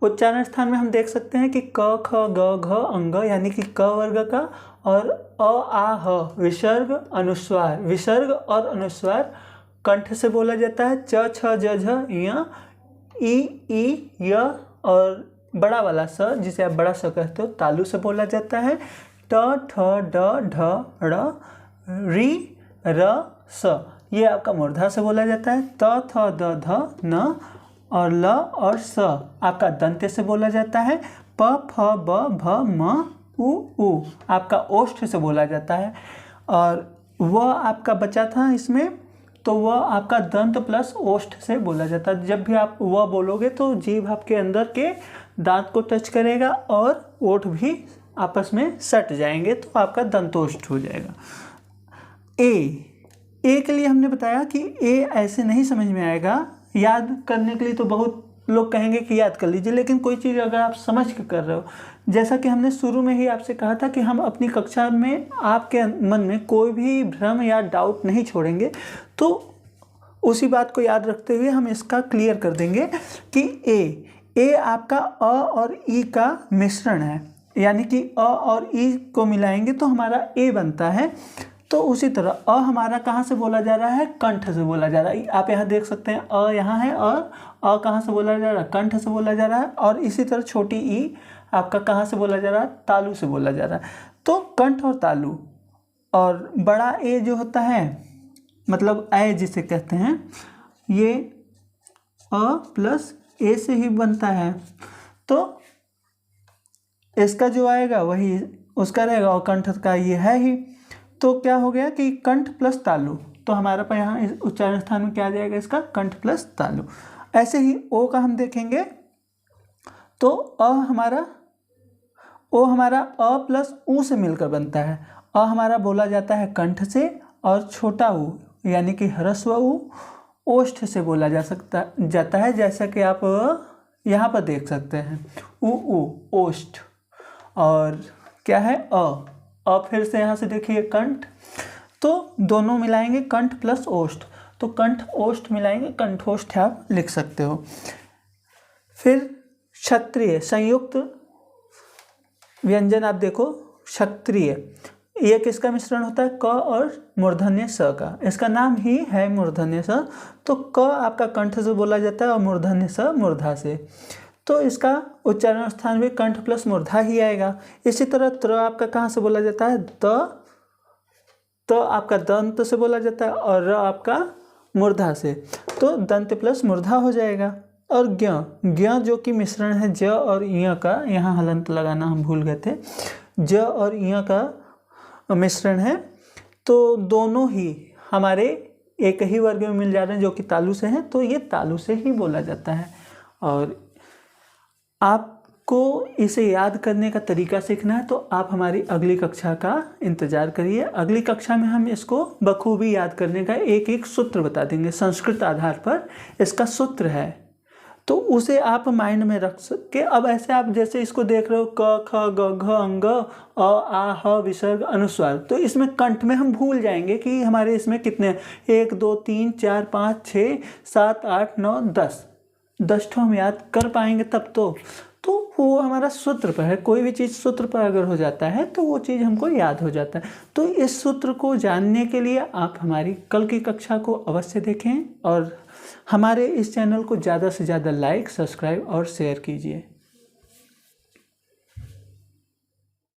उच्चारण स्थान में हम देख सकते हैं कि क ख ग घ अंग यानी कि क वर्ग का, और अ आ ह विसर्ग अनुस्वार, विसर्ग और अनुस्वार कंठ से बोला जाता है। च छ ज झ य ई ई य और बड़ा वाला स जिसे आप बड़ा स कहते हो तालु से बोला जाता है। ट ठ ड ढ ड़ री र स ये आपका मूर्धा से बोला जाता है। त थ द ध न और ल और स आपका दंत्य से बोला जाता है। प फ ब भ म उ आपका ओष्ठ से बोला जाता है। और व आपका बचा था इसमें, तो वह आपका दंत प्लस ओष्ठ से बोला जाता है। जब भी आप वह बोलोगे तो जीभ आपके अंदर के दांत को टच करेगा और ओठ भी आपस में सट जाएंगे, तो आपका दंतोष्ठ हो जाएगा। ए के लिए हमने बताया कि ए ऐसे नहीं समझ में आएगा, याद करने के लिए तो बहुत लोग कहेंगे कि याद कर लीजिए, लेकिन कोई चीज़ अगर आप समझ के कर रहे हो, जैसा कि हमने शुरू में ही आपसे कहा था कि हम अपनी कक्षा में आपके मन में कोई भी भ्रम या डाउट नहीं छोड़ेंगे, तो उसी बात को याद रखते हुए हम इसका क्लियर कर देंगे कि ए आपका अ और ई का मिश्रण है, यानी कि अ और ई को मिलाएंगे तो हमारा ए बनता है। तो उसी तरह अ हमारा कहाँ से बोला जा रहा है, कंठ से बोला जा रहा है। आप यहाँ देख सकते हैं अ यहाँ है और अ कहाँ से बोला जा रहा है, कंठ से बोला जा रहा है। और इसी तरह छोटी ई आपका कहाँ से बोला जा रहा है, तालु से बोला जा रहा है। तो कंठ और तालु और बड़ा ए जो होता है, मतलब ए जिसे कहते हैं, ये अ प्लस ए से ही बनता है, तो इसका जो आएगा वही उसका रहेगा और कंठ का ये है ही। तो क्या हो गया कि कंठ प्लस तालु, तो हमारा पर यहाँ उच्चारण स्थान में क्या आ जाएगा, इसका कंठ प्लस तालु। ऐसे ही ओ का हम देखेंगे तो ओ हमारा अ प्लस ऊ से मिलकर बनता है। अ हमारा बोला जाता है कंठ से, और छोटा ऊ यानी कि ह्रस्व ऊ ओष्ठ से बोला जाता है, जैसा कि आप यहाँ पर देख सकते हैं ऊ ओष्ठ। और क्या है अ फिर से यहाँ से देखिए कंठ, तो दोनों मिलाएंगे कंठ प्लस ओष्ठ, तो कंठ ओष्ठ मिलाएंगे कंठोष्ठ आप लिख सकते हो। फिर क्षत्रिय संयुक्त व्यंजन आप देखो, क्षत्रिय ये किसका मिश्रण होता है, क और मूर्धन्य स का, इसका नाम ही है मूर्धन्य स। तो क आपका कंठ से बोला जाता है और मूर्धन्य स मूर्धा से, तो इसका उच्चारण स्थान भी कंठ प्लस मूर्धा ही आएगा। इसी तरह त्र आपका कहाँ से बोला जाता है, त आपका दंत से बोला जाता है और र आपका मूर्धा से, तो दंत प्लस मूर्धा हो जाएगा। और ज्ञ जो कि मिश्रण है ज और य का, यहाँ हलंत लगाना हम भूल गए थे, ज और य का मिश्रण है, तो दोनों ही हमारे एक ही वर्ग में मिल जा रहे हैं जो कि तालु से हैं, तो ये तालु से ही बोला जाता है। और आपको इसे याद करने का तरीका सीखना है तो आप हमारी अगली कक्षा का इंतज़ार करिए। अगली कक्षा में हम इसको बखूबी याद करने का एक एक सूत्र बता देंगे, संस्कृत आधार पर इसका सूत्र है, तो उसे आप माइंड में रख सके। अब ऐसे आप जैसे इसको देख रहे हो क ख ग घ अंग अ आ ह विसर्ग अनुस्वार, तो इसमें कंठ में हम भूल जाएंगे कि हमारे इसमें कितने 1 2 3 4 5 6 7 8 9 10 ठो हम याद कर पाएंगे तब तो वो हमारा सूत्र पर है। कोई भी चीज़ सूत्र पर अगर हो जाता है तो वो चीज़ हमको याद हो जाता है। तो इस सूत्र को जानने के लिए आप हमारी कल की कक्षा को अवश्य देखें और हमारे इस चैनल को ज़्यादा से ज़्यादा लाइक, सब्सक्राइब और शेयर कीजिए।